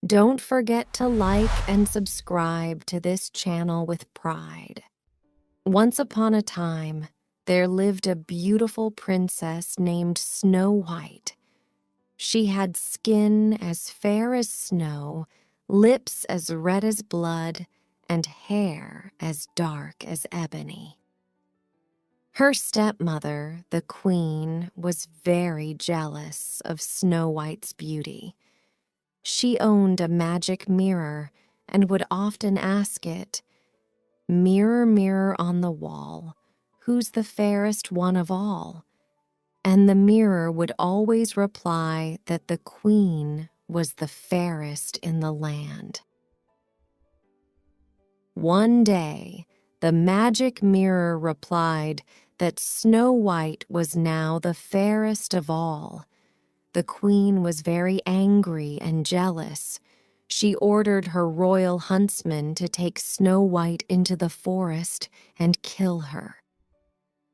Don't forget to like and subscribe to this channel with pride. Once upon a time, there lived a beautiful princess named Snow White. She had skin as fair as snow, lips as red as blood, and hair as dark as ebony. Her stepmother, the queen, was very jealous of Snow White's beauty. She owned a magic mirror and would often ask it, "Mirror, mirror on the wall, who's the fairest one of all?" And the mirror would always reply that the queen was the fairest in the land. One day, the magic mirror replied that Snow White was now the fairest of all. The queen was very angry and jealous. She ordered her royal huntsman to take Snow White into the forest and kill her.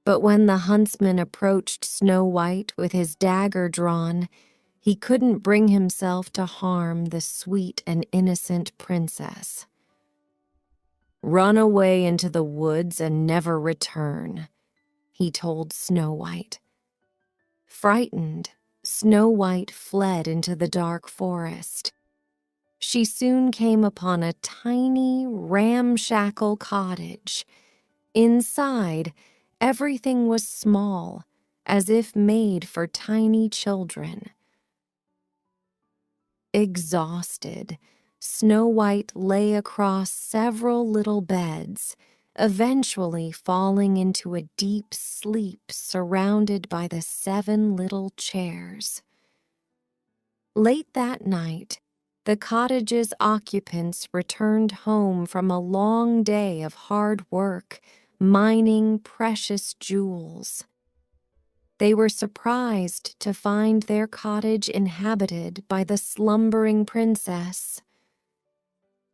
But when the huntsman approached Snow White with his dagger drawn, he couldn't bring himself to harm the sweet and innocent princess. "Run away into the woods and never return," he told Snow White. Frightened, Snow White fled into the dark forest. She soon came upon a tiny, ramshackle cottage. Inside, everything was small, as if made for tiny children. Exhausted, Snow White lay across several little beds, eventually falling into a deep sleep surrounded by the 7 little chairs. Late that night, the cottage's occupants returned home from a long day of hard work, mining precious jewels. They were surprised to find their cottage inhabited by the slumbering princess.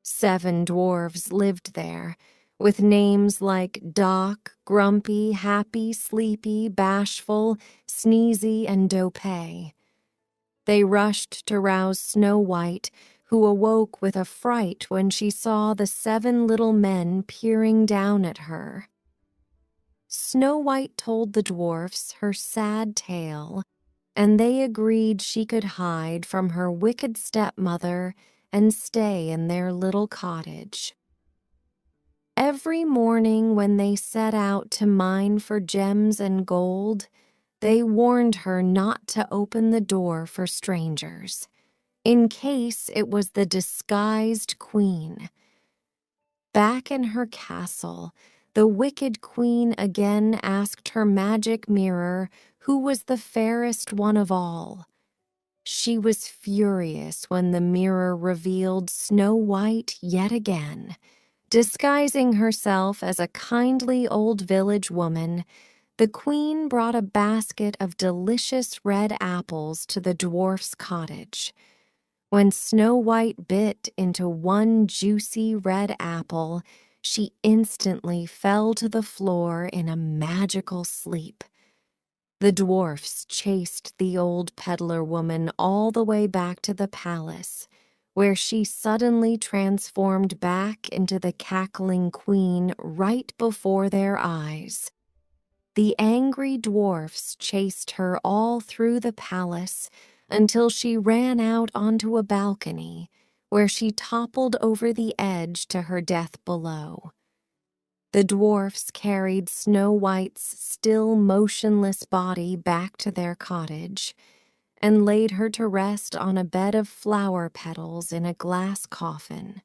7 dwarfs lived there, with names like Doc, Grumpy, Happy, Sleepy, Bashful, Sneezy, and Dopey. They rushed to rouse Snow White, who awoke with a fright when she saw the 7 little men peering down at her. Snow White told the dwarfs her sad tale, and they agreed she could hide from her wicked stepmother and stay in their little cottage. Every morning when they set out to mine for gems and gold, they warned her not to open the door for strangers, in case it was the disguised queen. Back in her castle, the wicked queen again asked her magic mirror who was the fairest one of all. She was furious when the mirror revealed Snow White yet again. Disguising herself as a kindly old village woman, the queen brought a basket of delicious red apples to the dwarf's cottage. When Snow White bit into one juicy red apple, she instantly fell to the floor in a magical sleep. The dwarfs chased the old peddler woman all the way back to the palace, where she suddenly transformed back into the cackling queen right before their eyes. The angry dwarfs chased her all through the palace until she ran out onto a balcony, where she toppled over the edge to her death below. The dwarfs carried Snow White's still motionless body back to their cottage and laid her to rest on a bed of flower petals in a glass coffin.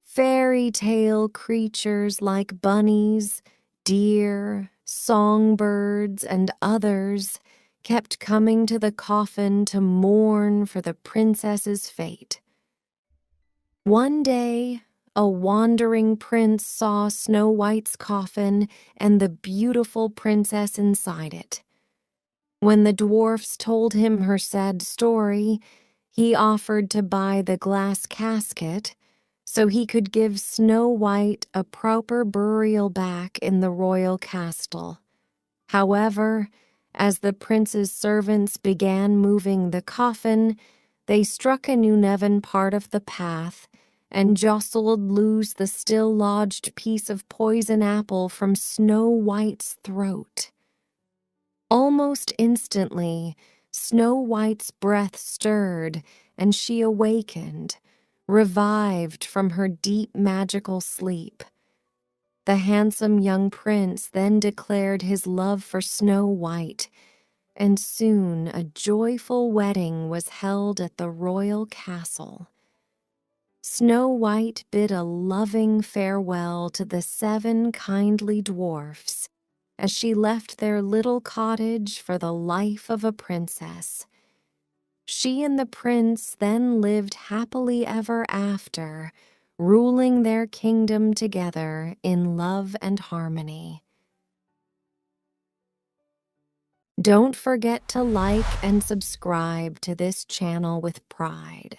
Fairy tale creatures like bunnies, deer, songbirds, and others kept coming to the coffin to mourn for the princess's fate. One day, a wandering prince saw Snow White's coffin and the beautiful princess inside it. When the dwarfs told him her sad story, he offered to buy the glass casket so he could give Snow White a proper burial back in the royal castle. However, as the prince's servants began moving the coffin, they struck an uneven part of the path and jostled loose the still lodged piece of poison apple from Snow White's throat. Almost instantly, Snow White's breath stirred, and she awakened, revived from her deep magical sleep. The handsome young prince then declared his love for Snow White, and soon a joyful wedding was held at the royal castle. Snow White bid a loving farewell to the 7 kindly dwarfs as she left their little cottage for the life of a princess. She and the prince then lived happily ever after, ruling their kingdom together in love and harmony. Don't forget to like and subscribe to this channel with pride.